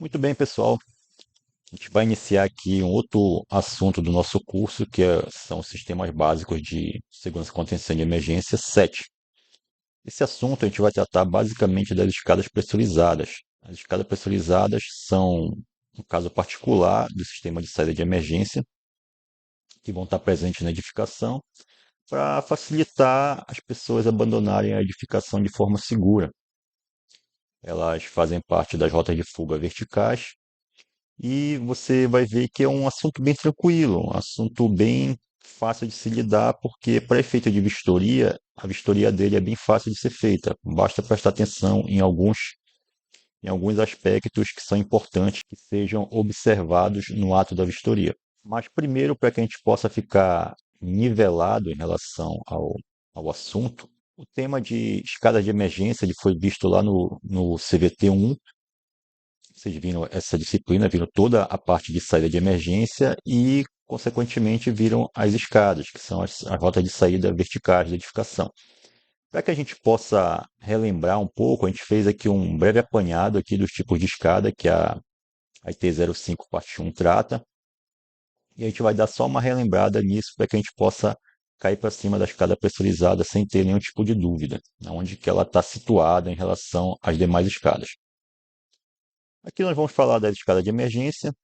Muito bem, pessoal. A gente vai iniciar aqui um outro assunto do nosso curso, são os sistemas básicos de segurança contra incêndio e emergência 7. Esse assunto a gente vai tratar basicamente das escadas pressurizadas. As escadas pressurizadas são um caso particular do sistema de saída de emergência, que vão estar presentes na edificação, para facilitar as pessoas abandonarem a edificação de forma segura. Elas fazem parte das rotas de fuga verticais. E você vai ver que é um assunto bem tranquilo, um assunto bem fácil de se lidar, porque para efeito de vistoria, a vistoria dele é bem fácil de ser feita. Basta prestar atenção em alguns aspectos que são importantes que sejam observados no ato da vistoria. Mas primeiro, para que a gente possa ficar nivelado em relação ao assunto, o tema de escada de emergência ele foi visto lá no CVT 1. Vocês viram essa disciplina, viram toda a parte de saída de emergência e, consequentemente, viram as escadas, que são as rotas de saída verticais da edificação. Para que a gente possa relembrar um pouco, a gente fez aqui um breve apanhado aqui dos tipos de escada que a IT05 parte 1 trata, e a gente vai dar só uma relembrada nisso para que a gente possa cair para cima da escada pressurizada sem ter nenhum tipo de dúvida, onde que ela está situada em relação às demais escadas. Aqui nós vamos falar da escada de emergência,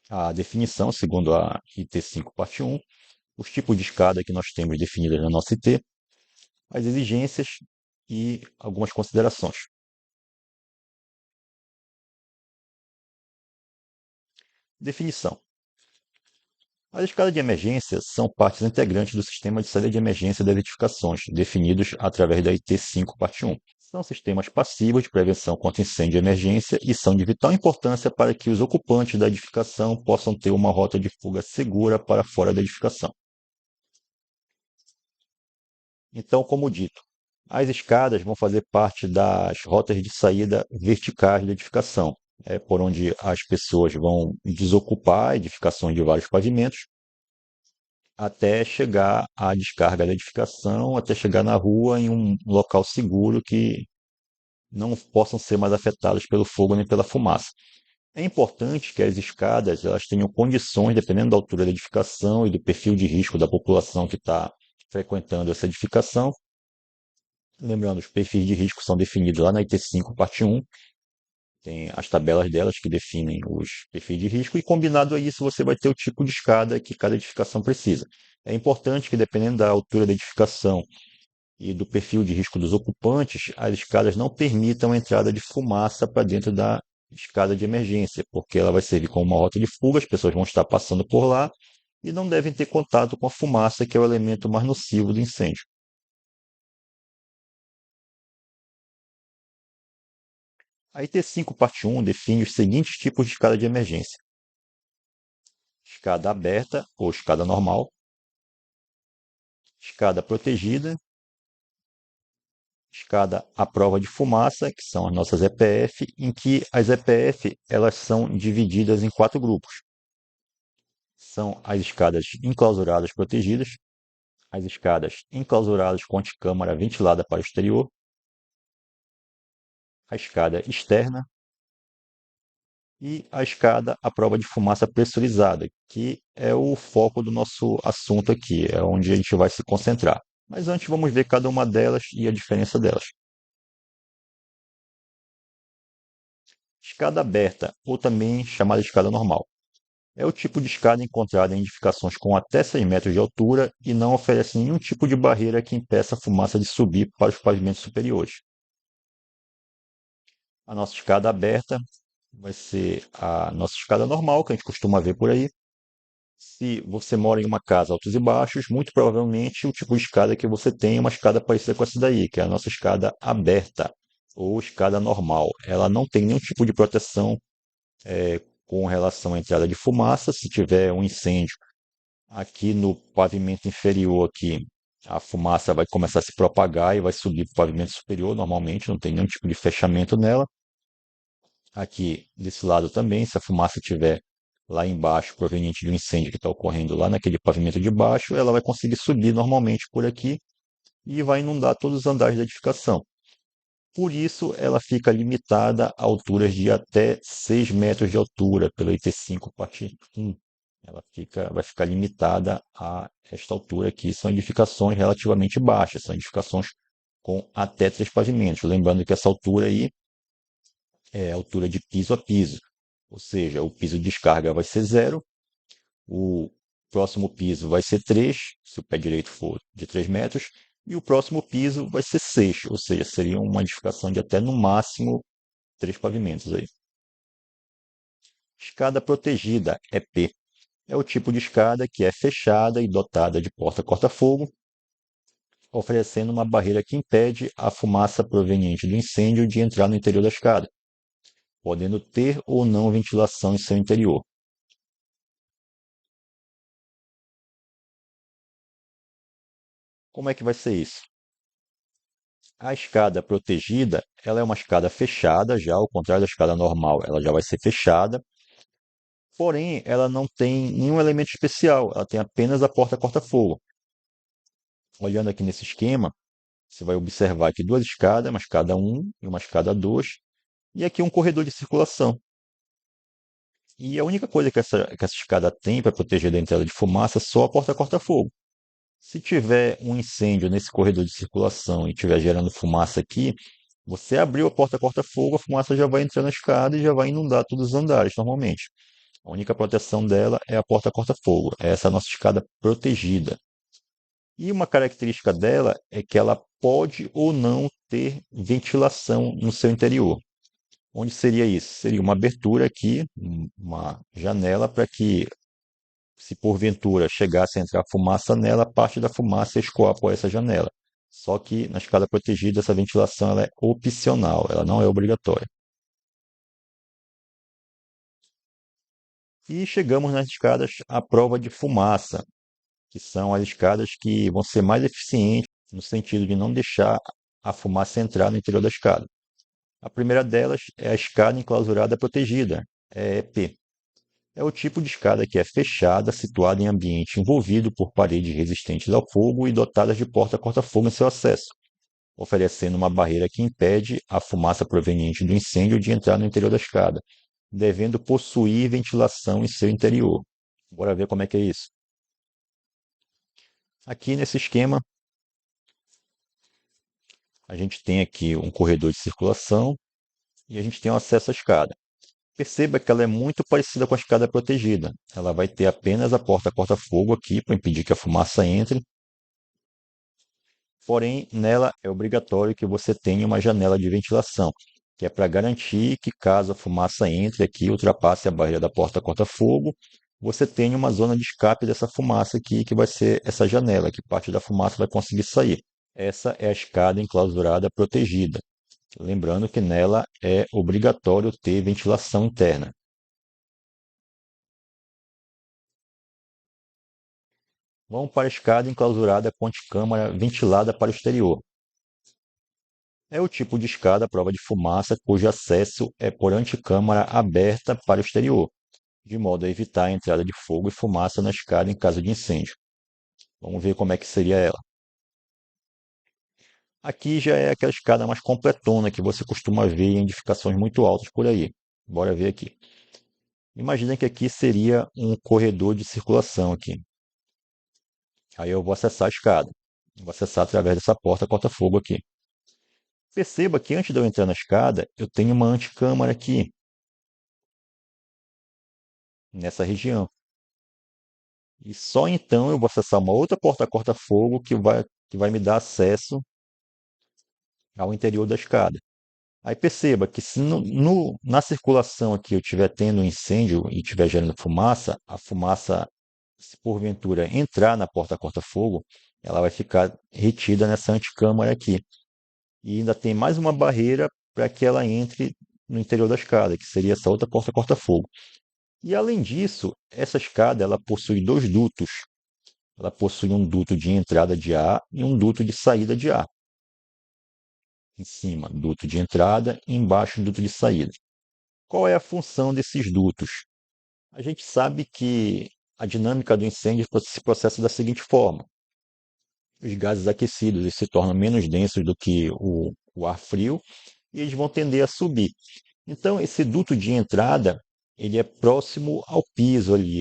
a definição, segundo a IT5 parte 1, os tipos de escada que nós temos definidas na nossa IT, as exigências e algumas considerações. Definição. As escadas de emergência são partes integrantes do sistema de saída de emergência das edificações, definidos através da IT5 parte 1. São sistemas passivos de prevenção contra incêndio e emergência e são de vital importância para que os ocupantes da edificação possam ter uma rota de fuga segura para fora da edificação. Então, como dito, as escadas vão fazer parte das rotas de saída verticais da edificação, por onde as pessoas vão desocupar edificações de vários pavimentos até chegar à descarga da edificação, até chegar na rua em um local seguro que não possam ser mais afetados pelo fogo nem pela fumaça. É importante que as escadas elas tenham condições, dependendo da altura da edificação e do perfil de risco da população que está frequentando essa edificação. Lembrando, os perfis de risco são definidos lá na IT5, parte 1. Tem as tabelas delas que definem os perfis de risco e combinado a isso você vai ter o tipo de escada que cada edificação precisa. É importante que dependendo da altura da edificação e do perfil de risco dos ocupantes, as escadas não permitam a entrada de fumaça para dentro da escada de emergência, porque ela vai servir como uma rota de fuga, as pessoas vão estar passando por lá e não devem ter contato com a fumaça, que é o elemento mais nocivo do incêndio. A IT5 parte 1 define os seguintes tipos de escada de emergência: escada aberta ou escada normal, escada protegida, escada à prova de fumaça, que são as nossas EPF, em que as EPF elas são divididas em 4 grupos. São as escadas enclausuradas protegidas, as escadas enclausuradas com anticâmara ventilada para o exterior, a escada externa e a escada à prova de fumaça pressurizada, que é o foco do nosso assunto aqui, é onde a gente vai se concentrar. Mas antes vamos ver cada uma delas e a diferença delas. Escada aberta, ou também chamada escada normal, é o tipo de escada encontrada em edificações com até 6 metros de altura e não oferece nenhum tipo de barreira que impeça a fumaça de subir para os pavimentos superiores. A nossa escada aberta vai ser a nossa escada normal, que a gente costuma ver por aí. Se você mora em uma casa altos e baixos, muito provavelmente o tipo de escada que você tem é uma escada parecida com essa daí, que é a nossa escada aberta ou escada normal. Ela não tem nenhum tipo de proteção com relação à entrada de fumaça. Se tiver um incêndio aqui no pavimento inferior aqui, a fumaça vai começar a se propagar e vai subir para o pavimento superior normalmente, não tem nenhum tipo de fechamento nela. Aqui desse lado também, se a fumaça estiver lá embaixo, proveniente de um incêndio que está ocorrendo lá naquele pavimento de baixo, ela vai conseguir subir normalmente por aqui e vai inundar todos os andares da edificação. Por isso, ela fica limitada a alturas de até 6 metros de altura, pelo IT5, parte 1. Vai ficar limitada a esta altura aqui. São edificações relativamente baixas, são edificações com até 3 pavimentos. Lembrando que essa altura aí é a altura de piso a piso. Ou seja, o piso de descarga vai ser 0, o próximo piso vai ser 3, se o pé direito for de 3 metros, e o próximo piso vai ser 6, ou seja, seria uma edificação de até no máximo 3 pavimentos aí. Escada protegida, EP. É o tipo de escada que é fechada e dotada de porta corta-fogo, oferecendo uma barreira que impede a fumaça proveniente do incêndio de entrar no interior da escada, podendo ter ou não ventilação em seu interior. Como é que vai ser isso? A escada protegida, ela é uma escada fechada já, ao contrário da escada normal, ela já vai ser fechada, porém ela não tem nenhum elemento especial, ela tem apenas a porta corta-fogo. Olhando aqui nesse esquema, você vai observar aqui duas escadas, uma escada 1 e uma escada 2, e aqui um corredor de circulação. E a única coisa que essa escada tem para proteger da entrada de fumaça é só a porta corta-fogo. Se tiver um incêndio nesse corredor de circulação e estiver gerando fumaça aqui, você abriu a porta corta-fogo, a fumaça já vai entrar na escada e já vai inundar todos os andares normalmente. A única proteção dela é a porta corta-fogo. Essa é a nossa escada protegida. E uma característica dela é que ela pode ou não ter ventilação no seu interior. Onde seria isso? Seria uma abertura aqui, uma janela, para que, se porventura chegasse a entrar fumaça nela, parte da fumaça escoar por essa janela. Só que na escada protegida, essa ventilação ela é opcional, ela não é obrigatória. E chegamos nas escadas à prova de fumaça, que são as escadas que vão ser mais eficientes no sentido de não deixar a fumaça entrar no interior da escada. A primeira delas é a escada enclausurada protegida, é EP. É o tipo de escada que é fechada, situada em ambiente envolvido por paredes resistentes ao fogo e dotadas de porta corta-fogo em seu acesso, oferecendo uma barreira que impede a fumaça proveniente do incêndio de entrar no interior da escada, devendo possuir ventilação em seu interior. Bora ver como é que é isso. Aqui nesse esquema, a gente tem aqui um corredor de circulação e a gente tem o acesso à escada. Perceba que ela é muito parecida com a escada protegida. Ela vai ter apenas a porta corta-fogo aqui para impedir que a fumaça entre. Porém, nela é obrigatório que você tenha uma janela de ventilação, que é para garantir que caso a fumaça entre aqui, ultrapasse a barreira da porta corta-fogo, você tenha uma zona de escape dessa fumaça aqui, que vai ser essa janela, que parte da fumaça vai conseguir sair. Essa é a escada enclausurada protegida. Lembrando que nela é obrigatório ter ventilação interna. Vamos para a escada enclausurada com anticâmara ventilada para o exterior. É o tipo de escada à prova de fumaça cujo acesso é por anticâmara aberta para o exterior, de modo a evitar a entrada de fogo e fumaça na escada em caso de incêndio. Vamos ver como é que seria ela. Aqui já é aquela escada mais completona que você costuma ver em edificações muito altas por aí. Bora ver aqui. Imagina que aqui seria um corredor de circulação aqui. Aí eu vou acessar a escada. Vou acessar através dessa porta corta-fogo aqui. Perceba que antes de eu entrar na escada, eu tenho uma anticâmara aqui, nessa região. E só então eu vou acessar uma outra porta corta-fogo que vai me dar acesso ao interior da escada. Aí perceba que se na circulação aqui eu estiver tendo um incêndio e estiver gerando fumaça, a fumaça, se porventura entrar na porta corta-fogo, ela vai ficar retida nessa anticâmara aqui. E ainda tem mais uma barreira para que ela entre no interior da escada, que seria essa outra porta corta-fogo. E além disso, essa escada ela possui dois dutos. Ela possui um duto de entrada de ar e um duto de saída de ar. Em cima, duto de entrada e embaixo, duto de saída. Qual é a função desses dutos? A gente sabe que a dinâmica do incêndio se processa da seguinte forma: os gases aquecidos eles se tornam menos densos do que o ar frio e eles vão tender a subir. Então, esse duto de entrada, ele é próximo ao piso ali,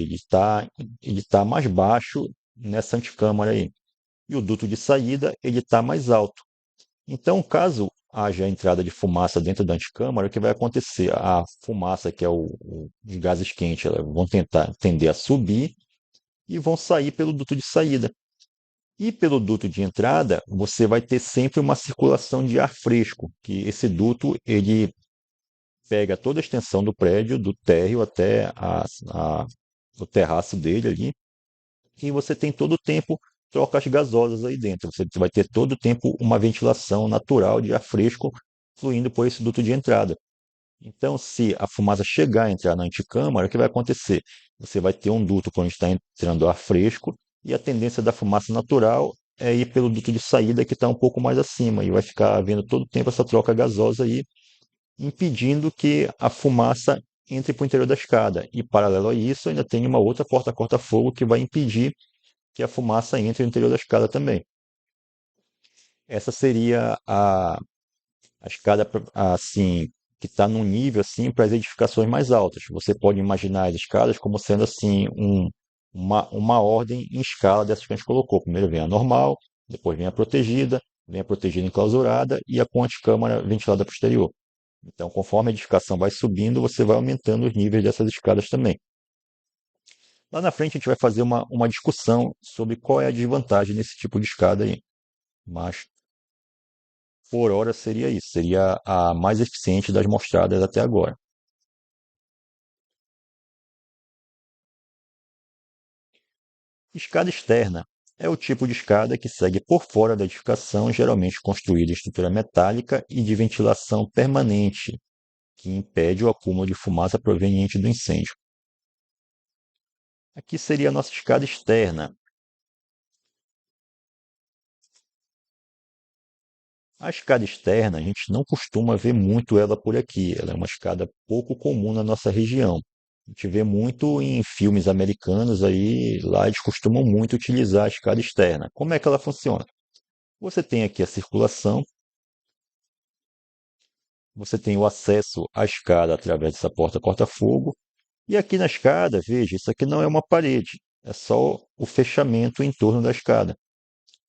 ele tá mais baixo nessa antecâmara aí. E o duto de saída, ele está mais alto. Então, caso haja entrada de fumaça dentro da antecâmara, o que vai acontecer? A fumaça, que é os gases quentes, elas vão tentar tender a subir e vão sair pelo duto de saída. E pelo duto de entrada, você vai ter sempre uma circulação de ar fresco, que esse duto ele pega toda a extensão do prédio, do térreo até o terraço dele ali, e você tem todo o tempo trocas gasosas aí dentro. Você vai ter todo o tempo uma ventilação natural de ar fresco fluindo por esse duto de entrada. Então, se a fumaça chegar a entrar na anticâmara, o que vai acontecer? Você vai ter um duto por onde está entrando ar fresco e a tendência da fumaça natural é ir pelo duto de saída que está um pouco mais acima e vai ficar havendo todo o tempo essa troca gasosa aí, impedindo que a fumaça entre para o interior da escada. E, paralelo a isso, ainda tem uma outra porta corta-fogo que vai impedir que a fumaça entre no interior da escada também. Essa seria a escada assim que está num nível assim para as edificações mais altas. Você pode imaginar as escadas como sendo assim uma ordem em escala dessas que a gente colocou. Primeiro vem a normal, depois vem a protegida enclausurada e a com anticâmara ventilada posterior. Então, conforme a edificação vai subindo, você vai aumentando os níveis dessas escadas também. Lá na frente a gente vai fazer uma discussão sobre qual é a desvantagem nesse tipo de escada aí. Mas por hora seria isso, seria a mais eficiente das mostradas até agora. Escada externa é o tipo de escada que segue por fora da edificação, geralmente construída em estrutura metálica e de ventilação permanente, que impede o acúmulo de fumaça proveniente do incêndio. Aqui seria a nossa escada externa. A escada externa, a gente não costuma ver muito ela por aqui. Ela é uma escada pouco comum na nossa região. A gente vê muito em filmes americanos aí, lá eles costumam muito utilizar a escada externa. Como é que ela funciona? Você tem aqui a circulação, você tem o acesso à escada através dessa porta corta-fogo, e aqui na escada, veja, isso aqui não é uma parede, é só o fechamento em torno da escada.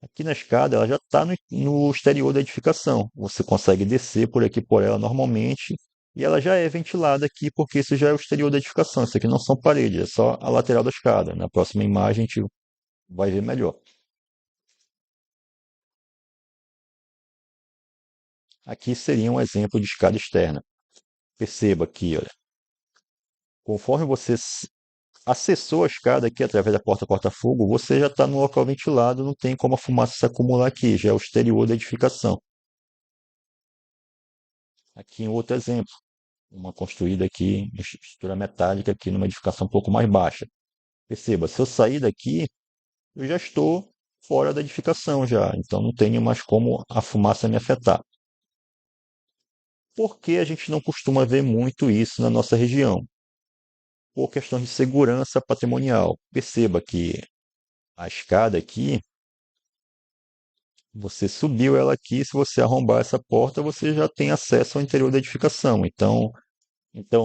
Aqui na escada, ela já está no exterior da edificação. Você consegue descer por aqui por ela normalmente e ela já é ventilada aqui porque isso já é o exterior da edificação. Isso aqui não são paredes, é só a lateral da escada. Na próxima imagem a gente vai ver melhor. Aqui seria um exemplo de escada externa. Perceba aqui, olha, conforme você acessou a escada aqui através da porta corta-fogo, você já está no local ventilado, não tem como a fumaça se acumular aqui, já é o exterior da edificação. Aqui em outro exemplo. Uma construída aqui, em estrutura metálica, aqui numa edificação um pouco mais baixa. Perceba, se eu sair daqui, eu já estou fora da edificação já, então não tenho mais como a fumaça me afetar. Por que a gente não costuma ver muito isso na nossa região? Por questão de segurança patrimonial. Perceba que a escada aqui, você subiu ela aqui, se você arrombar essa porta, você já tem acesso ao interior da edificação. Então,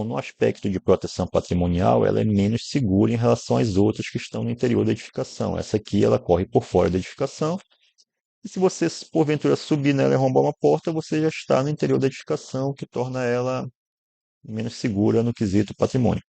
no aspecto de proteção patrimonial, ela é menos segura em relação às outras que estão no interior da edificação. Essa aqui, ela corre por fora da edificação. E se você, porventura, subir nela e arrombar uma porta, você já está no interior da edificação, o que torna ela menos segura no quesito patrimônio.